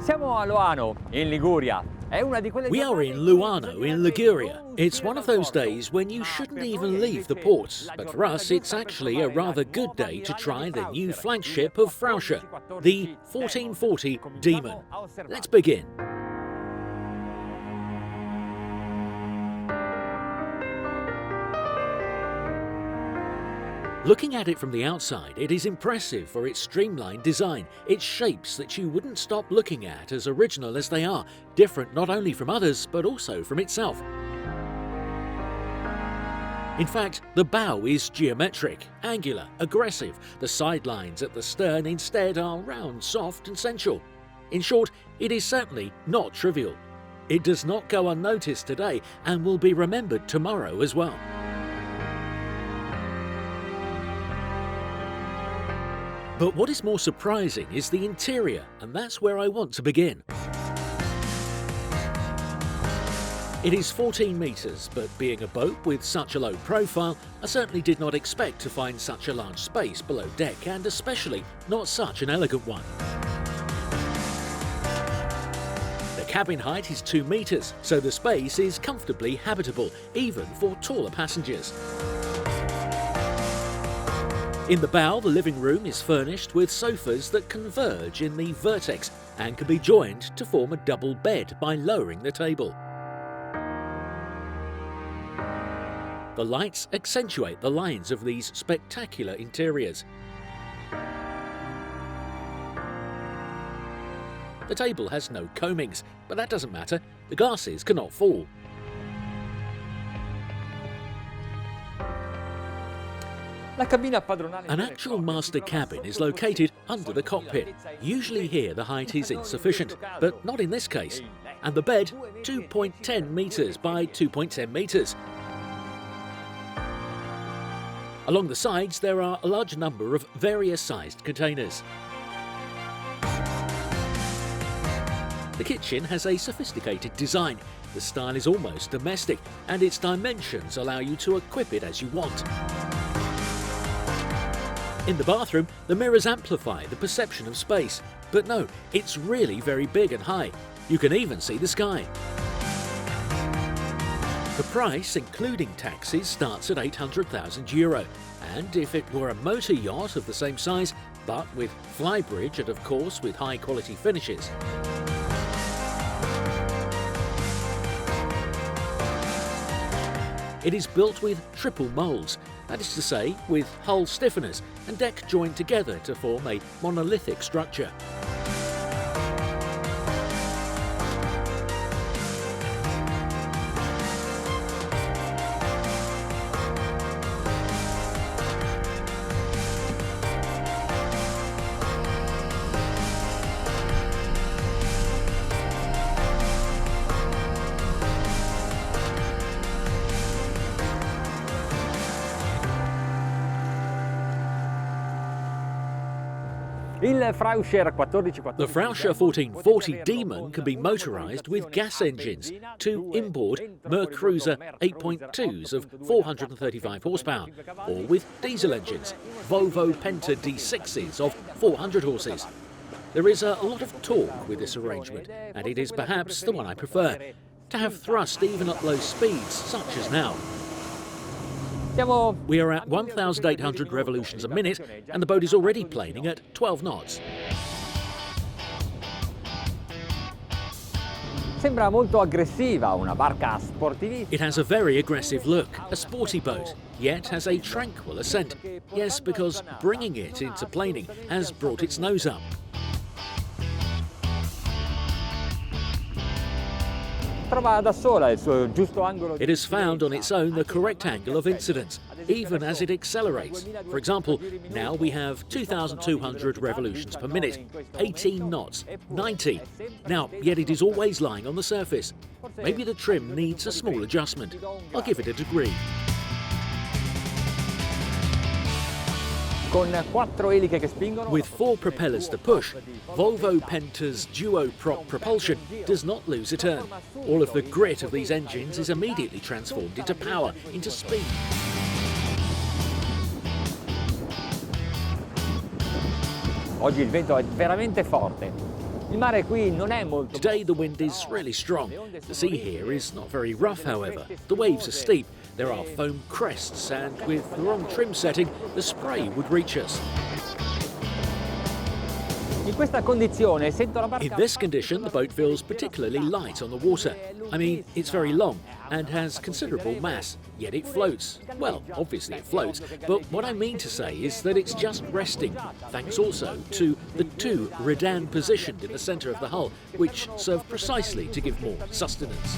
Siamo a Loano, in Liguria. We are in Luano, in Liguria. It's one of those days when you shouldn't even leave the ports, but for us it's actually a rather good day to try the new flagship of Frauscher, the 1440 Demon. Let's begin. Looking at it from the outside, it is impressive for its streamlined design, its shapes that you wouldn't stop looking at, as original as they are, different not only from others but also from itself. In fact, the bow is geometric, angular, aggressive. The sidelines at the stern instead are round, soft and sensual. In short, it is certainly not trivial. It does not go unnoticed today and will be remembered tomorrow as well. But what is more surprising is the interior, and that's where I want to begin. It is 14 metres, but being a boat with such a low profile, I certainly did not expect to find such a large space below deck, and especially not such an elegant one. The cabin height is 2 metres, so the space is comfortably habitable, even for taller passengers. In the bow, the living room is furnished with sofas that converge in the vertex and can be joined to form a double bed by lowering the table. The lights accentuate the lines of these spectacular interiors. The table has no coamings, but that doesn't matter. The glasses cannot fall. An actual master cabin is located under the cockpit. Usually here the height is insufficient, but not in this case. And the bed, 2.10 metres by 2.10 metres. Along the sides there are a large number of various sized containers. The kitchen has a sophisticated design. The style is almost domestic, and its dimensions allow you to equip it as you want. In the bathroom, the mirrors amplify the perception of space. But no, it's really very big and high. You can even see the sky. The price, including taxes, starts at €800,000. And if it were a motor yacht of the same size, but with flybridge and of course with high quality finishes. It is built with triple moulds, that is to say, with hull stiffeners and deck joined together to form a monolithic structure. The Frauscher 1440 Demon can be motorised with gas engines, two inboard Mercruiser 8.2s of 435 horsepower, or with diesel engines, Volvo Penta D6s of 400 horses. There is a lot of torque with this arrangement, and it is perhaps the one I prefer, to have thrust even at low speeds such as now. We are at 1,800 revolutions a minute, and the boat is already planing at 12 knots. It has a very aggressive look, a sporty boat, yet has a tranquil ascent. Yes, because bringing it into planing has brought its nose up. It has found on its own the correct angle of incidence, even as it accelerates. For example, now we have 2,200 revolutions per minute, 18 knots, 90. Now, yet it is always lying on the surface. Maybe the trim needs a small adjustment. I'll give it a degree. With 4 propellers to push, Volvo Penta's duo-prop propulsion does not lose a turn. All of the grit of these engines is immediately transformed into power, into speed. Oggi il vento è veramente forte. Il mare qui non è molto. Today the wind is really strong. The sea here is not very rough, however. The waves are steep, there are foam crests, and with the wrong trim setting, the spray would reach us. In questa condizione sento la In barca. this condition, the boat feels particularly light on the water. I mean, it's very long and has considerable mass, yet it floats. Well, obviously it floats, but what I mean to say is that it's just resting, thanks also to the two redan positioned in the centre of the hull, which serve precisely to give more sustenance.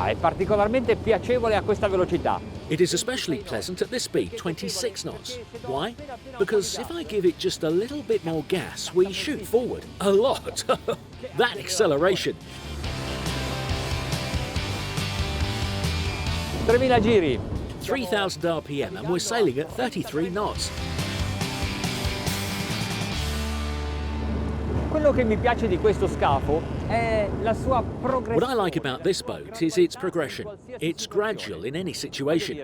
È particolarmente piacevole a questa velocità. It is especially pleasant at this speed, 26 knots. Why? Because if I give it just a little bit more gas, we shoot forward. A lot! That acceleration! 3000 giri. 3,000 RPM and we're sailing at 33 knots. Quello che mi piace di questo scafo è la sua progressione. What I like about this boat is its progression. It's gradual in any situation.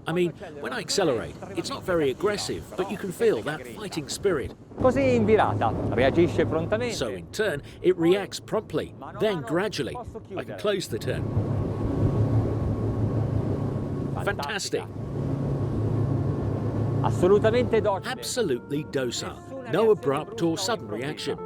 I mean, when I accelerate, it's not very aggressive, but you can feel that fighting spirit. Così in virata, reagisce prontamente. So in turn, it reacts promptly, then gradually. I can close the turn. Fantastic. Assolutamente docile. Absolutely docile. No abrupt or sudden reaction.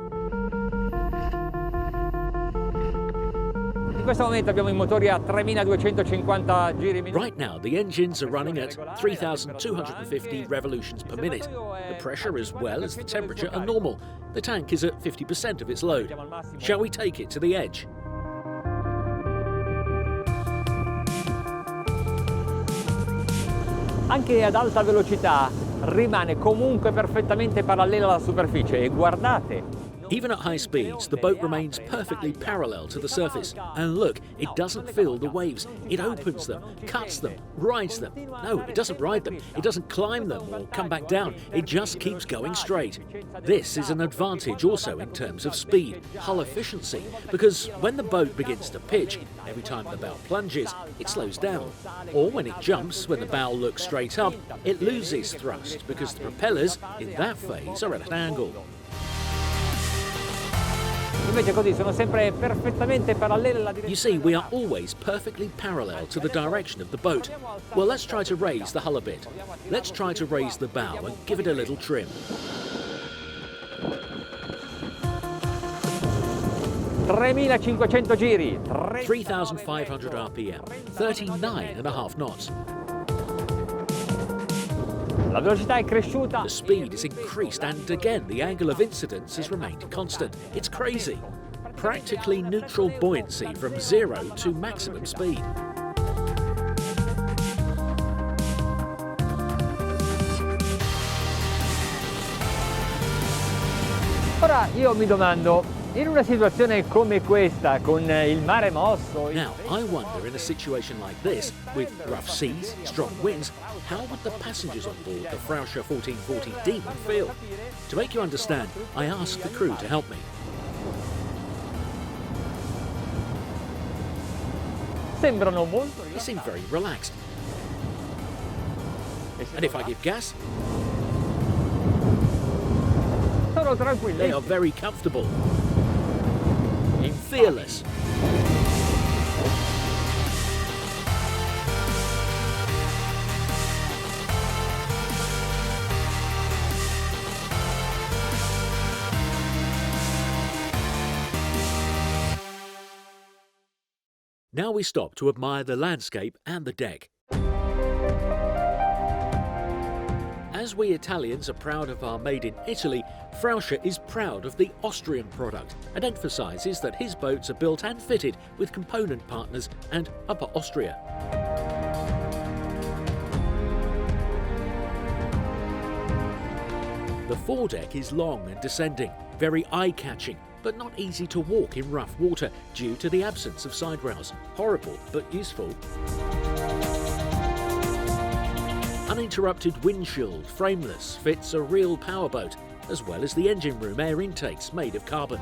In questo momento abbiamo i motori a 3250 giri minuto. Right now, the engines are running at 3,250 revolutions per minute. The pressure as well as the temperature are normal. The tank is at 50% of its load. Shall we take it to the edge? Anche ad alta velocità rimane comunque perfettamente parallela alla superficie e guardate. Even at high speeds, the boat remains perfectly parallel to the surface. And look, it doesn't feel the waves. It opens them, cuts them, rides them. No, it doesn't ride them. It doesn't climb them or come back down. It just keeps going straight. This is an advantage also in terms of speed, hull efficiency, because when the boat begins to pitch, every time the bow plunges, it slows down. Or when it jumps, when the bow looks straight up, it loses thrust because the propellers in that phase are at an angle. Invece così sono sempre perfettamente parallele alla You direzione. see, we are always perfectly parallel to the direction of the boat. Well, let's try to raise the hull a bit. Let's try to raise the bow and give it a little trim. 3500 giri. 3,500 RPM, 39.5 knots. La velocità è cresciuta. The speed is increased and again the angle of incidence has remained constant. It's crazy. Practically neutral buoyancy from 0 to maximum speed. Ora io mi domando, in una situazione come questa, con il mare mosso, Now, I wonder in a situation like this, with rough seas, strong winds, how would the passengers on board the Frauscher 1440 Demon feel? To make you understand, I asked the crew to help me. sembrano molto They seem very relaxed. And if I give gas, sono they tranquilli. are very comfortable. Fearless. Now we stop to admire the landscape and the deck. As we Italians are proud of our Made in Italy, Frauscher is proud of the Austrian product and emphasises that his boats are built and fitted with component partners and Upper Austria. The foredeck is long and descending, very eye-catching, but not easy to walk in rough water due to the absence of side rails. Horrible, but useful. Uninterrupted windshield, frameless, fits a real powerboat, as well as the engine room air intakes made of carbon.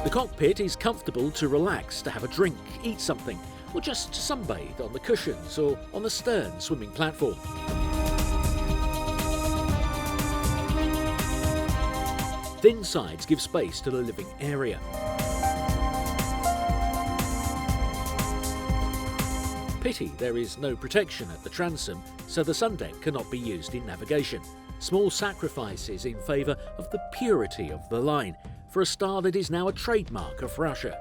The cockpit is comfortable to relax, to have a drink, eat something, or just sunbathe on the cushions or on the stern swimming platform. Thin sides give space to the living area. Pity there is no protection at the transom, so the sun deck cannot be used in navigation. Small sacrifices in favour of the purity of the line, for a star that is now a trademark of Frauscher.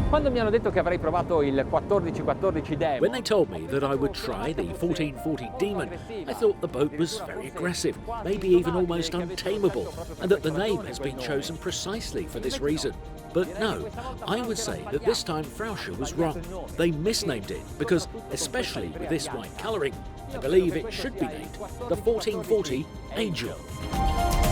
Quando mi hanno detto che avrei provato il 1414 Demon, When they told me that I would try the 1440 Demon, I thought the boat was very aggressive, maybe even almost untamable, and that the name has been chosen precisely for this reason. But no, I would say that this time Frauscher was wrong. They misnamed it because, especially with this white colouring, I believe it should be named the 1440 Angel.